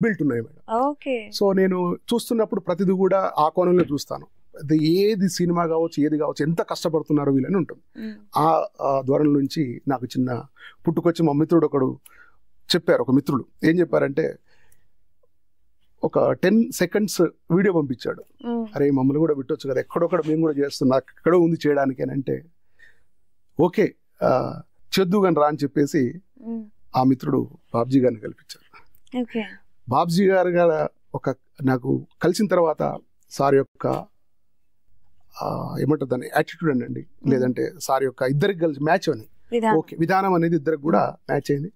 Built ఉన్నాయి madam. Okay. So నేను చూస్తున్నప్పుడు ప్రతిదీ కూడా ఆ కోణంలో చూస్తాను. అది ఏది సినిమా కావచ్చు, ఏది కావచ్చు, ఎంత కష్టపడుతున్నారో వీళ్ళని ఉంటుంది. ఆ ధోరణి నుంచి నాకు చిన్న పుట్టుకొచ్చి మా మిత్రుడు ఒకడు చెప్పారు. ఒక మిత్రుడు ఏం చెప్పారంటే, ఒక 10 seconds వీడియో పంపించాడు. అరే మమ్మల్ని కూడా పెట్టొచ్చు కదా, ఎక్కడొక్కడ మేము కూడా చేస్తున్నా, ఎక్కడో ఉంది చేయడానికి అని అంటే, ఓకే చేద్దు కానీ రా అని చెప్పేసి ఆ మిత్రుడు బాబ్జీ గారిని కల్పించారు. బాబ్జీ గారు ఒక నాకు కలిసిన తర్వాత సార్ యొక్క ఏమంటారు దాన్ని యాటిట్యూడ్ అనండి, లేదంటే సార్ యొక్క ఇద్దరికి కలిసి మ్యాచ్ అని ఓకే విధానం అనేది ఇద్దరికి కూడా మ్యాచ్ అయింది.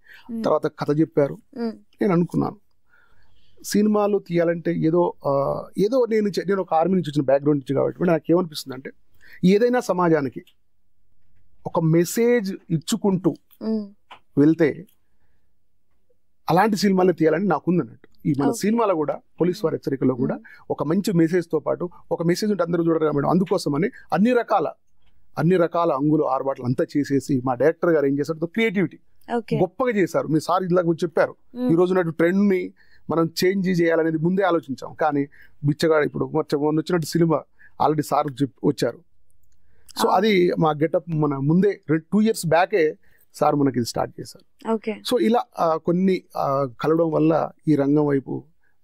తర్వాత కథ చెప్పారు. నేను అనుకున్నాను సినిమాలు తీయాలంటే ఏదో నేను ఒక ఆర్మీ నుంచి వచ్చిన బ్యాక్గ్రౌండ్ నుంచి కాబట్టి నాకు ఏమనిపిస్తుంది అంటే, ఏదైనా సమాజానికి ఒక మెసేజ్ ఇచ్చుకుంటూ వెళ్తే అలాంటి సినిమాలు తీయాలని నాకుంది అన్నట్టు. ఈ మన సినిమాలో కూడా పోలీస్ వారి హెచ్చరికలో కూడా ఒక మంచి మెసేజ్తో పాటు ఒక మెసేజ్ ఉంటే అందరూ చూడరు మేడం. అందుకోసమని అన్ని రకాల అంగులు ఆర్బాట్లు అంతా చేసేసి మా డైరెక్టర్ గారు ఏం చేశారు, క్రియేటివిటీ గొప్పగా చేశారు. మీ సార్ ఇలా చెప్పారు, ఈ రోజు ట్రెండ్ ని మనం చేంజ్ చేయాలనేది ముందే ఆలోచించాం. కానీ బిచ్చగాడు ఇప్పుడు వచ్చినట్టు సినిమా ఆల్రెడీ సార్ వచ్చారు. సో అది మా గెటప్ మన ముందే 2 years బ్యాకే సార్ మనకి ఇది స్టార్ట్ చేశారు. సో ఇలా కొన్ని కలవడం వల్ల ఈ రంగం వైపు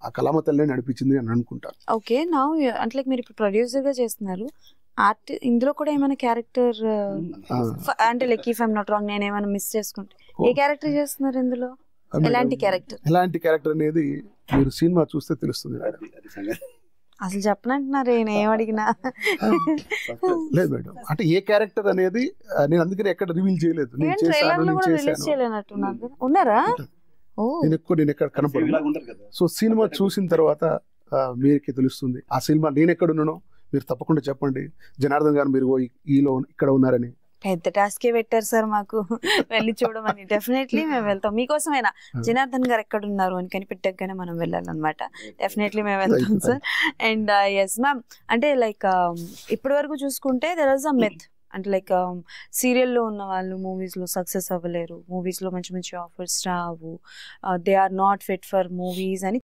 ఆ కళామ తల్లి నడిపించింది అని అనుకుంటాను. ఓకే, నా అంటే మీరు ఇప్పుడు ప్రొడ్యూసర్ గా చేస్తున్నారు, ఆర్ట్ ఇందులో కూడా ఏమైనా క్యారెక్టర్ అంటే like if I'm not wrong నేను ఏమైనా మిస్ చేసుకుంటే ఏ క్యారెక్టర్ చేస్తున్నారు ఇందులో? ఎలాంటి క్యారెక్టర్ అనేది మీరు సినిమా చూస్తే తెలుస్తుంది. అసలు చెప్పనంటున్నారు ఏం అడిగినా లేదు మేడం, అంటే ఏ క్యారెక్టర్ అనేది నేను అందుకని ఎక్కడ రివీల్ చేయలేదు. ఉన్నారా నేను ఎక్కడ కనపడదు. సో సినిమా చూసిన తర్వాత మీకే తెలుస్తుంది ఆ సినిమా నేను ఎక్కడ ఉన్నానో. మీరు తప్పకుండా చెప్పండి జనార్దన్ గారు మీరు ఇక్కడ ఉన్నారని. పెద్ద టాస్కే పెట్టారు సార్ మాకు వెళ్ళి చూడమని. డెఫినెట్లీ మేము వెళ్తాం మీకోసమైనా. జనార్దన్ గారు ఎక్కడ ఉన్నారు అని కనిపెట్టగానే మనం వెళ్ళాలన్నమాట. డెఫినెట్లీ మేము వెళ్తాం సార్. అండ్ ఎస్ మ్యామ్, అంటే లైక్ ఇప్పటి వరకు చూసుకుంటే దెర్ ఇస్ అ మిత్, అంటే లైక్ సీరియల్లో ఉన్న వాళ్ళు మూవీస్లో సక్సెస్ అవ్వలేరు, మూవీస్లో మంచి మంచి ఆఫర్స్ రావు, they are not fit for movies అని